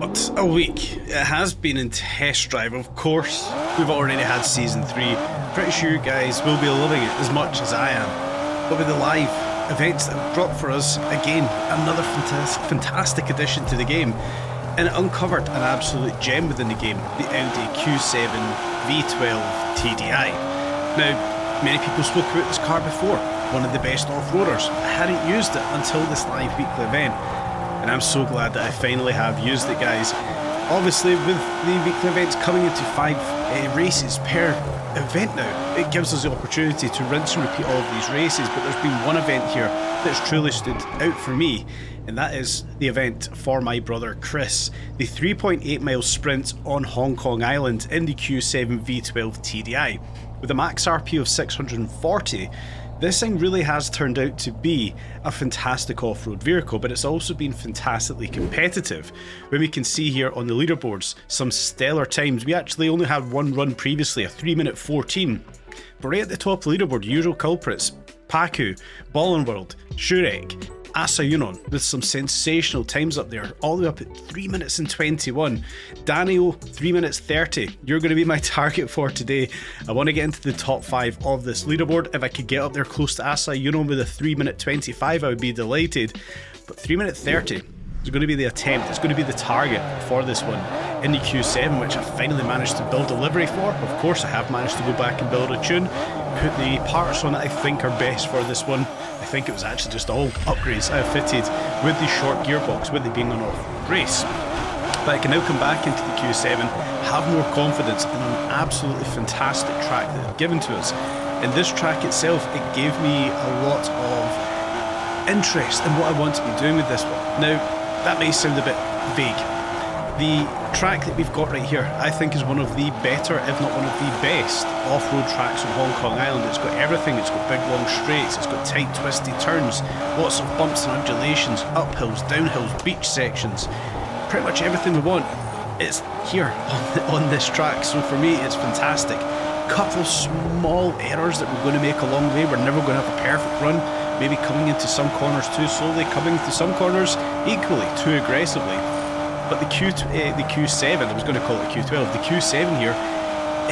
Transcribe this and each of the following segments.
What a week it has been in test drive. Of course, we've already had season 3. Pretty sure you guys will be loving it as much as I am. But with the live events that have dropped for us, again, another fantastic addition to the game. And it uncovered an absolute gem within the game, the Audi Q7 V12 TDI. Now, many people spoke about this car before, one of the best off-roaders. I hadn't used it until this live weekly event. And I'm so glad that I finally have used it, guys. Obviously, with the weekly events coming into 5 races per event now, it gives us the opportunity to rinse and repeat all of these races. But there's been one event here that's truly stood out for me, and that is the event for my brother Chris, the 3.8 mile sprint on Hong Kong Island in the Q7 V12 TDI. With a max RP of 640, this thing really has turned out to be a fantastic off-road vehicle, but it's also been fantastically competitive. When we can see here on the leaderboards some stellar times. We actually only had one run previously, a 3:14. But right at the top of the leaderboard, usual culprits, Paku, Ballin World, Shurek, Asayunon, with some sensational times up there, all the way up at 3:21. Daniel, 3:30. You're going to be my target for today. I want to get into the top 5 of this leaderboard. If I could get up there close to Asayunon with a 3:25, I would be delighted. But 3:30 is going to be the attempt, it's going to be the target for this one in the Q7, which I finally managed to build a livery for. Of course, I have managed to go back and build a tune, put the parts on that I think are best for this one. I think it was actually just all upgrades I have fitted with the short gearbox, with it being an off race. But I can now come back into the Q7, have more confidence in an absolutely fantastic track that they've given to us. And this track itself, it gave me a lot of interest in what I want to be doing with this one. Now, that may sound a bit vague. The track that we've got right here, I think, is one of the better, if not one of the best, off-road tracks on Hong Kong Island. It's got everything. It's got big long straights, it's got tight twisty turns, lots of bumps and undulations, uphills, downhills, beach sections. Pretty much everything we want is here on this track, so for me it's fantastic. Couple of small errors that we're going to make along the way. We're never going to have a perfect run. Maybe coming into some corners too slowly, coming into some corners equally too aggressively. But the Q7, I was going to call it Q12, the Q7 here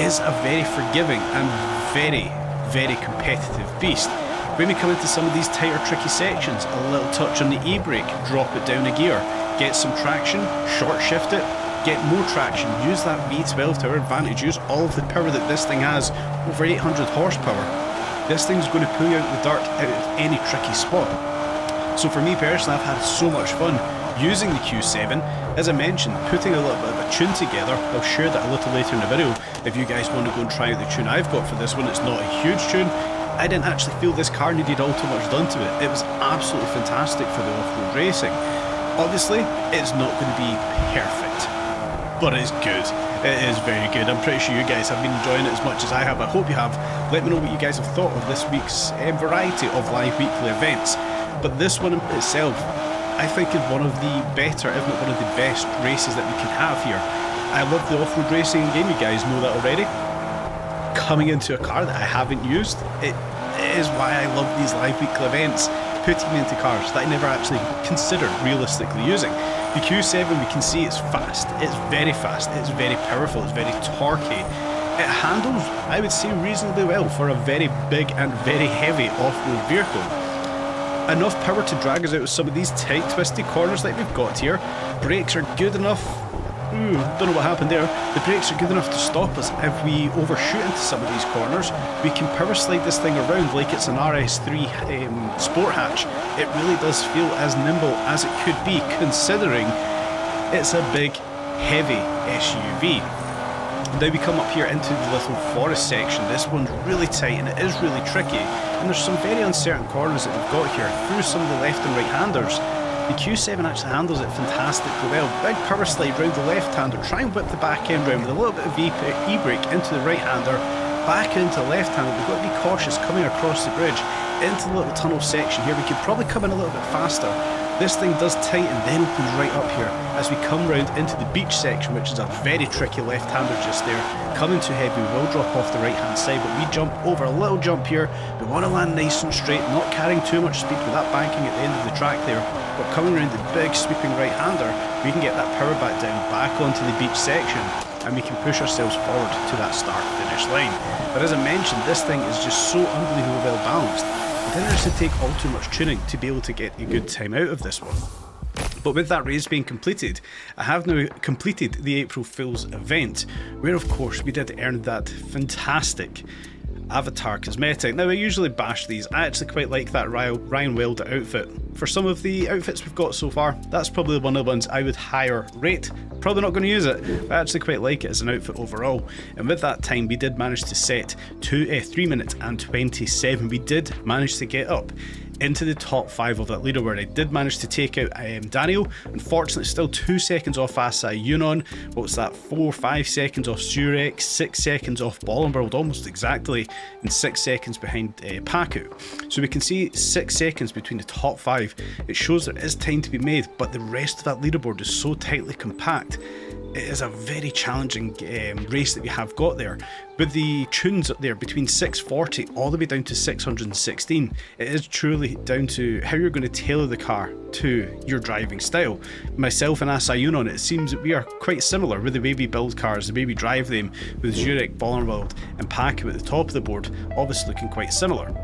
is a very forgiving and very, very competitive beast. When we come into some of these tighter, tricky sections, a little touch on the e-brake, drop it down a gear, get some traction, short shift it, get more traction, use that V12 to our advantage, use all of the power that this thing has, over 800 horsepower. This thing's going to pull you out the dirt out of any tricky spot. So for me personally, I've had so much fun using the Q7. As I mentioned, putting a little bit of a tune together. I'll share that a little later in the video if you guys want to go and try out the tune I've got for this one. It's not a huge tune. I didn't actually feel this car needed all too much done to it. It was absolutely fantastic for the off-road racing. Obviously, it's not going to be perfect, but it's good. It is very good. I'm pretty sure you guys have been enjoying it as much as I have. I hope you have. Let me know what you guys have thought of this week's variety of live weekly events. But this one in itself, I think, is one of the better, if not one of the best races that we can have here. I love the off-road racing game, you guys know that already. Coming into a car that I haven't used, it is why I love these live weekly events, putting me into cars that I never actually considered realistically using. The Q7, we can see it's fast, it's very fast, it's very powerful, it's very torquey. It handles, I would say, reasonably well for a very big and very heavy off-road vehicle. Enough power to drag us out of some of these tight, twisty corners like we've got here. Brakes are good enough. Don't know what happened there. The brakes are good enough to stop us if we overshoot into some of these corners. We can power slide this thing around like it's an RS3 sport hatch. It really does feel as nimble as it could be, considering it's a big, heavy SUV. Now we come up here into the little forest section. This one's really tight and it is really tricky. And there's some very uncertain corners that we've got here through some of the left and right handers. The Q7 actually handles it fantastically well. Big power slide round the left hander, try and whip the back end round with a little bit of e-brake into the right hander, back into the left hander. We've got to be cautious coming across the bridge into the little tunnel section here. We could probably come in a little bit faster. This thing does tighten, then opens right up here as we come round into the beach section, which is a very tricky left-hander just there. Coming too heavy, we will drop off the right-hand side, but we jump over a little jump here. We want to land nice and straight, not carrying too much speed with that banking at the end of the track there. but coming around the big sweeping right-hander, we can get that power back onto the beach section, and we can push ourselves forward to that start-finish line. But as I mentioned, this thing is just so unbelievably well balanced. It didn't actually take all too much tuning to be able to get a good time out of this one. But with that race being completed, I have now completed the April Fool's event, where of course we did earn that fantastic avatar cosmetic. Now I usually bash these, I actually quite like that Ryan Wilder outfit. For some of the outfits we've got so far, that's probably one of the ones I would higher rate. Probably not going to use it, but I actually quite like it as an outfit overall. And with that time we did manage to set to 3 minutes and 27. We did manage to get up into the top 5 of that leaderboard. I did manage to take out Daniel. Unfortunately, still 2 seconds off Asai Yunon. What's that? 4-5 seconds off Zurek, 6 seconds off Bollenberg, almost exactly, and 6 seconds behind Paku. So we can see 6 seconds between the top 5. It shows there is time to be made, but the rest of that leaderboard is so tightly compact. It is a very challenging race that we have got there. With the tunes up there between 640 all the way down to 616, it is truly down to how you're going to tailor the car to your driving style. Myself and Asayunon, it seems that we are quite similar with the way we build cars, the way we drive them, with Zurek, Bollenwald and Paku at the top of the board, obviously looking quite similar.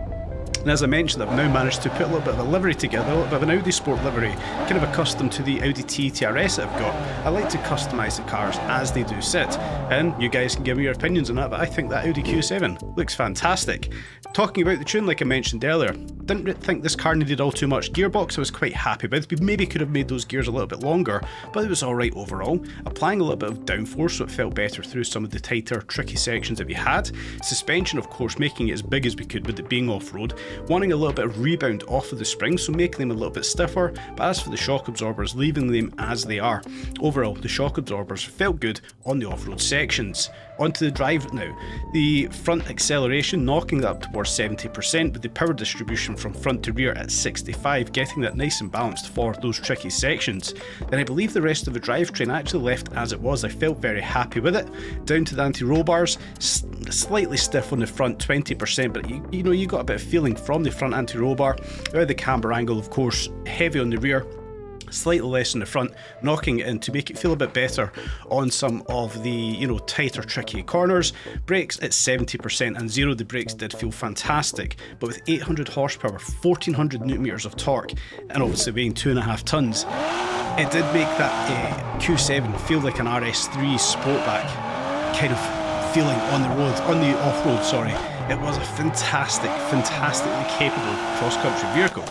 And as I mentioned, I've now managed to put a little bit of a livery together, a little bit of an Audi Sport livery, kind of accustomed to the Audi TTRS that I've got. I like to customise the cars as they do sit, and you guys can give me your opinions on that, but I think that Audi Q7 looks fantastic. Talking about the tune, like I mentioned earlier, didn't think this car needed all too much. Gearbox I was quite happy with. We maybe could have made those gears a little bit longer, but it was alright overall. Applying a little bit of downforce so it felt better through some of the tighter, tricky sections that we had. Suspension, of course, making it as big as we could with it being off-road. Wanting a little bit of rebound off of the springs, so making them a little bit stiffer, but as for the shock absorbers, leaving them as they are. Overall, the shock absorbers felt good on the off-road sections. Onto the drive now. The front acceleration, knocking that up towards 70%, with the power distribution from front to rear at 65, getting that nice and balanced for those tricky sections. Then I believe the rest of the drivetrain actually left as it was. I felt very happy with it. Down to the anti-roll bars, slightly stiff on the front, 20%, but you know, you got a bit of feeling from the front anti-roll bar. The camber angle, of course, heavy on the rear, slightly less in the front, knocking it in to make it feel a bit better on some of the, you know, tighter, tricky corners. Brakes at 70%, and zero the brakes did feel fantastic, but with 800 horsepower, 1400 newton meters of torque, and obviously weighing 2.5 tons, it did make that Q7 feel like an RS3 Sportback kind of feeling on the road, on the off-road, sorry. It was a fantastically capable cross-country vehicle.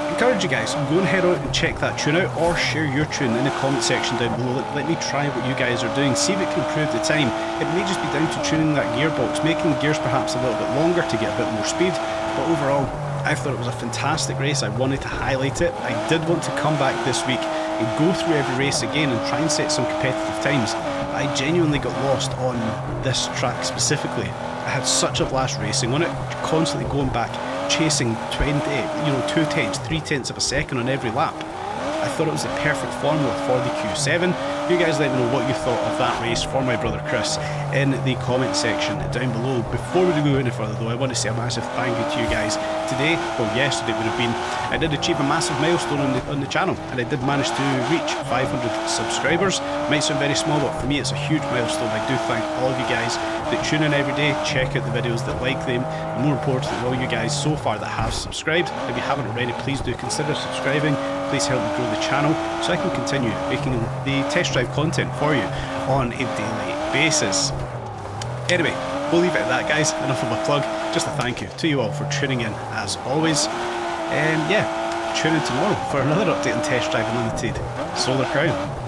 Encourage you guys, go and head out and check that tune out, or share your tune in the comment section down below. Let me try what you guys are doing, see if it can improve the time. It may just be down to tuning that gearbox, making the gears perhaps a little bit longer to get a bit more speed, but overall I thought it was a fantastic race. I wanted to highlight it. I did want to come back this week and go through every race again and try and set some competitive times. I genuinely got lost on this track specifically. I had such a blast racing on it, constantly going back, chasing 2/10, 3/10 of a second on every lap. I thought it was the perfect formula for the Q7. You guys let me know what you thought of that race for my brother Chris in the comment section down below. Before we go any further though, I want to say a massive thank you to you guys. Today, well yesterday it would have been, I did achieve a massive milestone on the channel, and I did manage to reach 500 subscribers. Might sound very small, but for me it's a huge milestone. I do thank all of you guys that tune in every day, check out the videos, that like them, and more importantly all you guys so far that have subscribed. If you haven't already, please do consider subscribing. Please help me grow the channel so I can continue making the test drive content for you on a daily basis. Anyway, we'll leave it at that guys, enough of a plug, just a thank you to you all for tuning in as always. And yeah, tune in tomorrow for another update on Test Drive Unlimited Solar Crown.